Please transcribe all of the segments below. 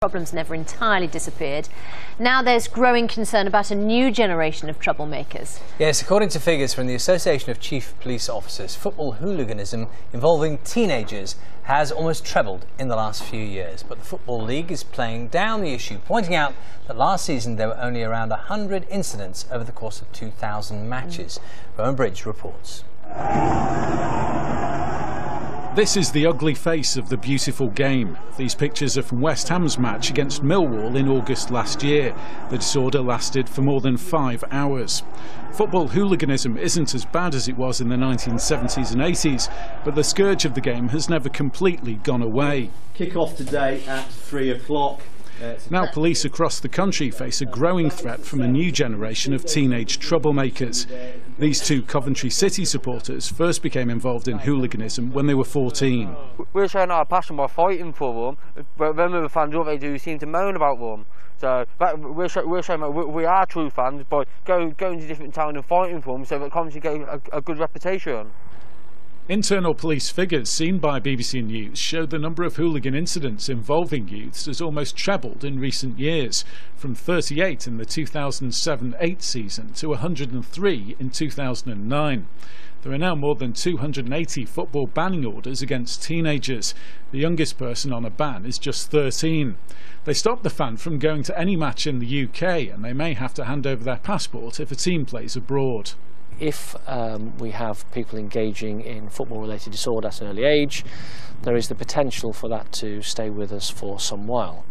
problems never entirely disappeared. Now there's growing concern about a new generation of troublemakers. Yes, according to figures from the Association of Chief Police Officers, football hooliganism involving teenagers has almost trebled in the last few years. But the Football League is playing down the issue, pointing out that last season there were only around 100 incidents over the course of 2,000 matches. Rowan Bridge reports. This is the ugly face of the beautiful game. These pictures are from West Ham's match against Millwall in August last year. The disorder lasted for more than 5 hours. Football hooliganism isn't as bad as it was in the 1970s and 80s, but the scourge of the game has never completely gone away. Kick off today at 3 o'clock. Now police across the country face a growing threat from a new generation of teenage troublemakers. These two Coventry City supporters first became involved in hooliganism when they were 14. We're showing our passion by fighting for them, but when we were fans, what they do seem to moan about them. So we're showing that we are true fans by going to different towns and fighting for them, so that Coventry get a good reputation. Internal police figures seen by BBC News show the number of hooligan incidents involving youths has almost trebled in recent years, from 38 in the 2007-8 season to 103 in 2009. There are now more than 280 football banning orders against teenagers. The youngest person on a ban is just 13. They stop the fan from going to any match in the UK, and they may have to hand over their passport if a team plays abroad. If we have people engaging in football-related disorder at an early age, there is the potential for that to stay with us for some while.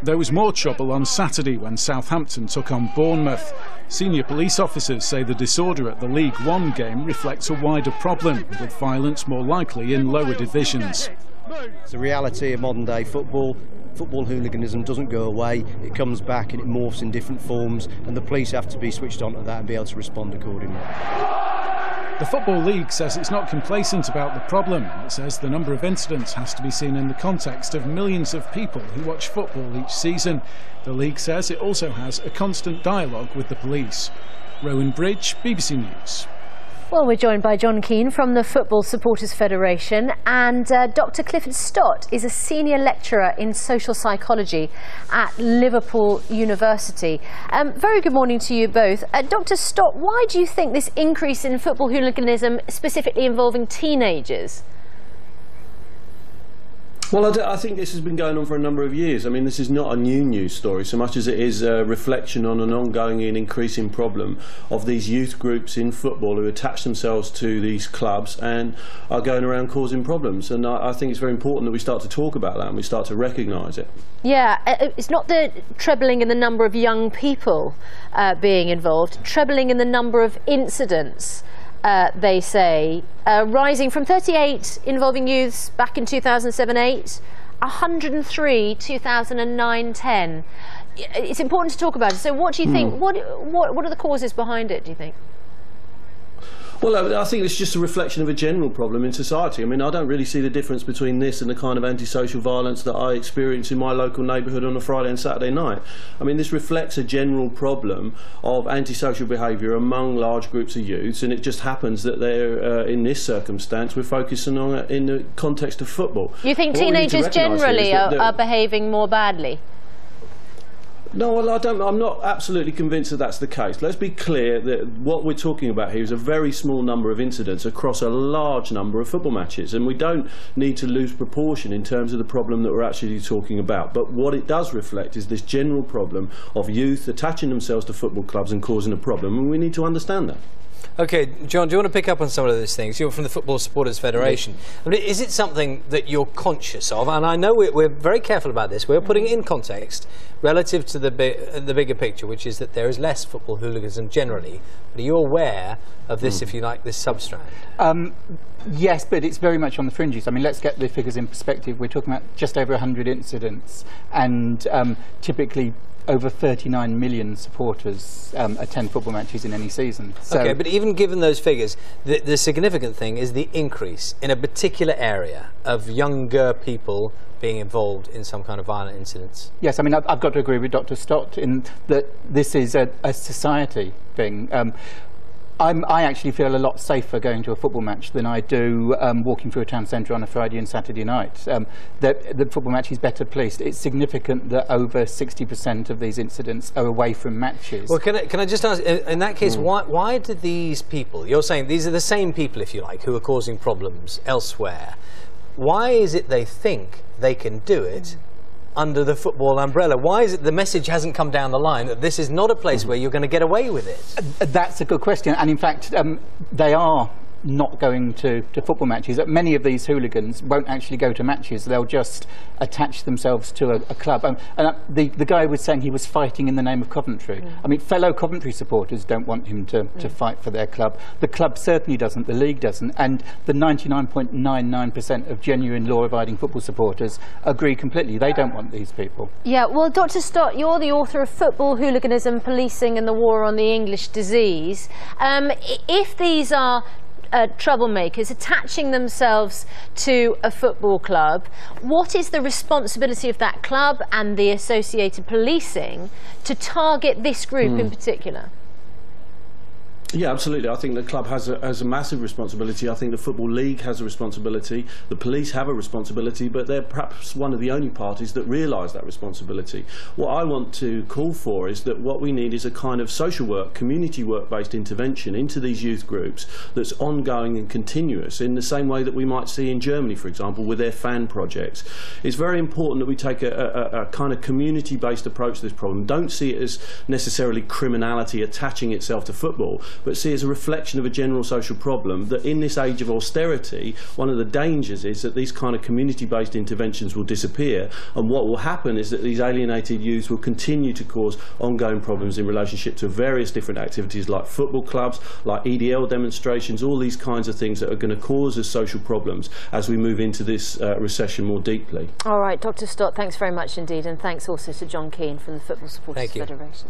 There was more trouble on Saturday when Southampton took on Bournemouth. Senior police officers say the disorder at the League One game reflects a wider problem, with violence more likely in lower divisions. It's the reality of modern day football. Football hooliganism doesn't go away, it comes back and it morphs in different forms, and the police have to be switched on to that and be able to respond accordingly. The Football League says it's not complacent about the problem. It says the number of incidents has to be seen in the context of millions of people who watch football each season. The league says it also has a constant dialogue with the police. Rowan Bridge, BBC News. Well, we're joined by Jon Keen from the Football Supporters Federation, and Dr. Clifford Stott is a senior lecturer in social psychology at Liverpool University. Very good morning to you both. Dr. Stott, why do you think this increase in football hooliganism, specifically involving teenagers? Well, I think this has been going on for a number of years. I mean, this is not a new news story so much as it is a reflection on an ongoing and increasing problem of these youth groups in football who attach themselves to these clubs and are going around causing problems. And I think it's very important that we start to talk about that and we start to recognise it. Yeah, it's not the trebling in the number of young people being involved, trebling in the number of incidents. They say, rising from 38 involving youths back in 2007-8, 103 2009-10. It's important to talk about it. So what do you think, what are the causes behind it, do you think? Well, I think it's just a reflection of a general problem in society. I mean, I don't really see the difference between this and the kind of antisocial violence that I experience in my local neighbourhood on a Friday and Saturday night. I mean, this reflects a general problem of antisocial behaviour among large groups of youths, and it just happens that they're, in this circumstance, we're focusing on it in the context of football. You think teenagers generally are behaving more badly? No, well, I'm not absolutely convinced that that's the case. Let's be clear that what we're talking about here is a very small number of incidents across a large number of football matches, and we don't need to lose proportion in terms of the problem that we're actually talking about. But what it does reflect is this general problem of youth attaching themselves to football clubs and causing a problem, and we need to understand that. OK, Jon, do you want to pick up on some of those things? You're from the Football Supporters Federation. I mean, is it something that you're conscious of? And I know we're very careful about this. We're putting it in context relative to the bigger picture, which is that there is less football hooliganism generally. But are you aware of this, if you like, this substrand? Yes, but it's very much on the fringes. I mean, let's get the figures in perspective. We're talking about just over 100 incidents, and typically over 39 million supporters attend football matches in any season. So OK, but even given those figures, the significant thing is the increase in a particular area of younger people being involved in some kind of violent incidents. Yes, I mean, I've got to agree with Dr. Stott in that this is a society thing. I actually feel a lot safer going to a football match than I do walking through a town centre on a Friday and Saturday night. The football match is better policed. It's significant that over 60% of these incidents are away from matches. Well, can I just ask, in that case, why do these people, you're saying these are the same people, if you like, who are causing problems elsewhere, why is it they think they can do it under the football umbrella? Why is it the message hasn't come down the line that this is not a place where you're going to get away with it? That's a good question, and in fact they are not going to football matches. Many of these hooligans won't actually go to matches. They'll just attach themselves to a club. The guy was saying he was fighting in the name of Coventry. I mean, fellow Coventry supporters don't want him to fight for their club. The club certainly doesn't, the league doesn't, and the 99.99% of genuine law-abiding football supporters agree completely. They don't want these people. Yeah, well, Dr. Stott, you're the author of Football, Hooliganism, Policing and the War on the English Disease. If these are troublemakers attaching themselves to a football club, what is the responsibility of that club and the associated policing to target this group in particular? Yeah, absolutely. I think the club has a massive responsibility. I think the Football League has a responsibility. The police have a responsibility, but they're perhaps one of the only parties that realise that responsibility. What I want to call for is that what we need is a kind of social work, community work-based intervention into these youth groups that's ongoing and continuous, in the same way that we might see in Germany, for example, with their fan projects. It's very important that we take a kind of community-based approach to this problem. Don't see it as necessarily criminality attaching itself to football, but see it as a reflection of a general social problem that in this age of austerity, one of the dangers is that these kind of community-based interventions will disappear, and what will happen is that these alienated youths will continue to cause ongoing problems in relationship to various different activities like football clubs, like EDL demonstrations, all these kinds of things that are going to cause us social problems as we move into this recession more deeply. All right, Dr. Stott, thanks very much indeed, and thanks also to Jon Keen from the Football Supporters Federation.